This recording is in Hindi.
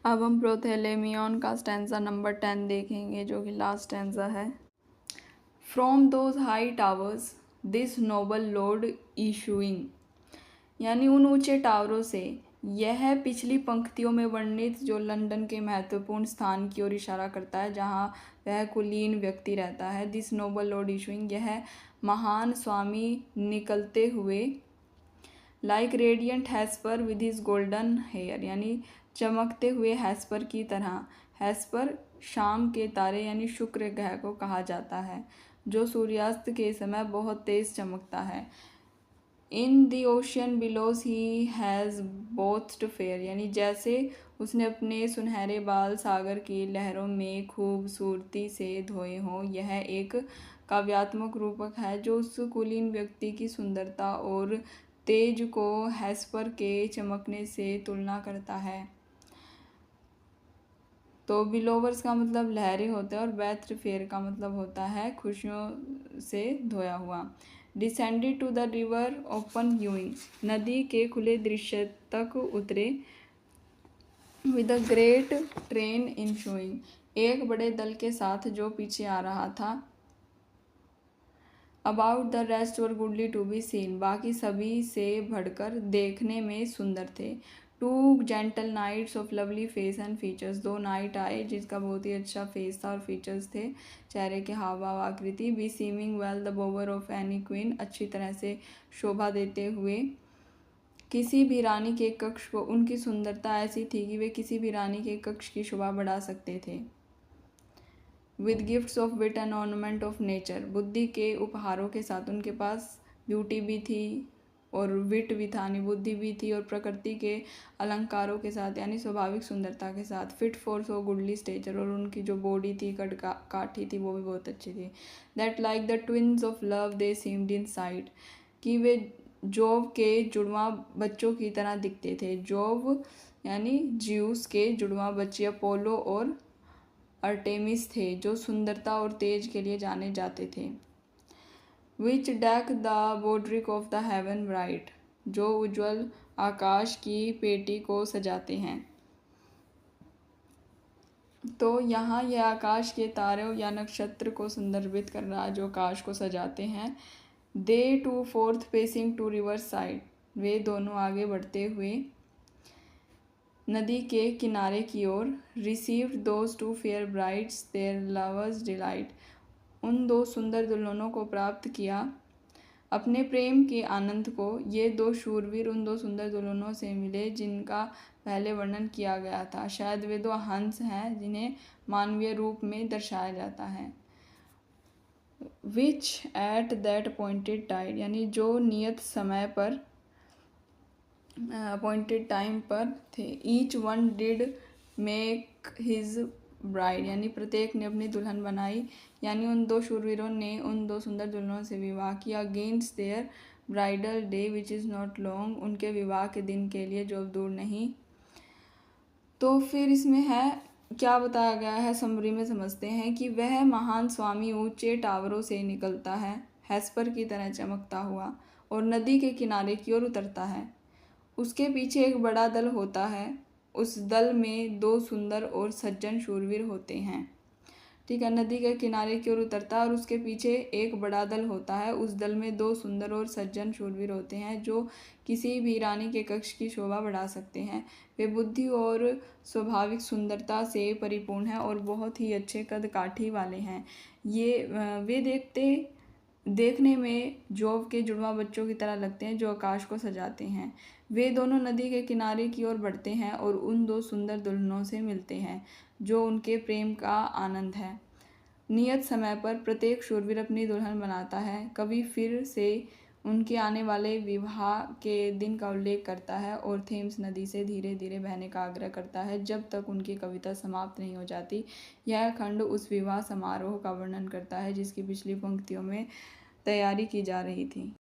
अब हम प्रोथेलेमियन का स्टैंजा नंबर 10 देखेंगे, जो कि लास्ट स्टैंजा है। From those high towers this Nobel Lord issuing, यानी उन ऊंचे टावरों से यह पिछली पंक्तियों में वर्णित जो लंदन के महत्वपूर्ण स्थान की ओर इशारा करता है जहां वह कुलीन व्यक्ति रहता है। दिस नोबल लॉर्ड इशूइंग, यह महान स्वामी निकलते हुए, like radiant Hesper with his golden hair, यानी चमकते हुए हैस्पर की तरह। हैस्पर शाम के तारे यानी शुक्र ग्रह को कहा जाता है, जो सूर्यास्त के समय बहुत तेज चमकता है। In the ocean billows he has bathed fair, यानी जैसे उसने अपने सुनहरे बाल सागर की लहरों में खूबसूरती से धोए हों। यह एक काव्यात्मक रूपक है जो उस कुलीन व्यक्ति की सुंदरता और तेज को हैस्पर के चमकने से तुलना करता है। तो बिलोवर्स का मतलब लहरें होता है और बैथ फेयर का मतलब होता है खुशियों से धोया हुआ। Descended to the river open viewing, नदी के खुले दृश्य तक उतरे। With a great train in showing, एक बड़े दल के साथ जो पीछे आ रहा था। About the rest were goodly to be seen, बाकी सभी से बढ़कर देखने में सुंदर थे। Two gentle knights of lovely face and features, दो नाइट आए जिसका बहुत ही अच्छा फेस था और फीचर्स थे, चेहरे के हाव भाव आकृति। Be seeming well the bower of any queen, अच्छी तरह से शोभा देते हुए किसी भी रानी के कक्ष को। उनकी सुंदरता ऐसी थी कि वे किसी भी रानी के कक्ष की शोभा बढ़ा सकते थे। With gifts of wit and ornament of nature, बुद्धि के उपहारों के साथ उनके पास ब्यूटी भी थी और विट भी था, यानी बुद्धि भी थी, और प्रकृति के अलंकारों के साथ यानी स्वाभाविक सुंदरता के साथ। Fit for so goodly stature, और उनकी जो बॉडी थी काठी थी वो भी बहुत अच्छी थी। That like the twins of love they seemed in site, कि वे जोव के जुड़वा बच्चों की तरह दिखते थे। जोव यानी ज्यूस के जुड़वा बच्चे अपोलो और अर्टेमिस थे, जो सुंदरता और तेज के लिए जाने जाते थे। Which deck the broidery of the heaven bright, जो उज्ज्वल आकाश की पेटी को सजाते हैं। तो यहाँ यह आकाश के तारों या नक्षत्र को संदर्भित कर रहा है जो आकाश को सजाते हैं। They two forth pacing to riverside, वे दोनों आगे बढ़ते हुए नदी के किनारे की ओर। Received those two fair brides their lovers delight, उन दो सुंदर दुल्हनों को प्राप्त किया अपने प्रेम के आनंद को। ये दो शूरवीर उन दो सुंदर दुल्हनों से मिले जिनका पहले वर्णन किया गया था। शायद वे दो हंस हैं जिन्हें मानवीय रूप में दर्शाया जाता है। विच एट दैट अपॉइंटेड टाइम, यानी जो नियत समय पर अपॉइंटेड टाइम पर थे। Each one did make his bride, यानी प्रत्येक ने अपनी दुल्हन बनाई, यानी उन दो शूरवीरों ने उन दो सुंदर दुल्हनों से विवाह किया। Against their bridal day which is not long, उनके विवाह के दिन के लिए जो दूर नहीं। तो फिर इसमें है क्या बताया गया है, समरी में समझते हैं कि वह महान स्वामी ऊंचे टावरों से निकलता है हैस्पर की तरह चमकता हुआ और नदी के किनारे की ओर उतरता है। उसके पीछे एक बड़ा दल होता है, उस दल में दो सुंदर और सज्जन शूरवीर होते हैं। ठीक है, नदी के किनारे की ओर उतरता है और उसके पीछे एक बड़ा दल होता है, उस दल में दो सुंदर और सज्जन शूरवीर होते हैं जो किसी भी रानी के कक्ष की शोभा बढ़ा सकते हैं। वे बुद्धि और स्वाभाविक सुंदरता से परिपूर्ण हैं और बहुत ही अच्छे कद काठी वाले हैं। वे देखने में जोव के जुड़वा बच्चों की तरह लगते हैं जो आकाश को सजाते हैं। वे दोनों नदी के किनारे की ओर बढ़ते हैं और उन दो सुंदर दुल्हनों से मिलते हैं जो उनके प्रेम का आनंद है। नियत समय पर प्रत्येक शूरवीर अपनी दुल्हन बनाता है। कवि फिर से उनके आने वाले विवाह के दिन का उल्लेख करता है और थेम्स नदी से धीरे धीरे बहने का आग्रह करता है जब तक उनकी कविता समाप्त नहीं हो जाती। यह खंड उस विवाह समारोह का वर्णन करता है जिसकी पिछली पंक्तियों में तैयारी की जा रही थी।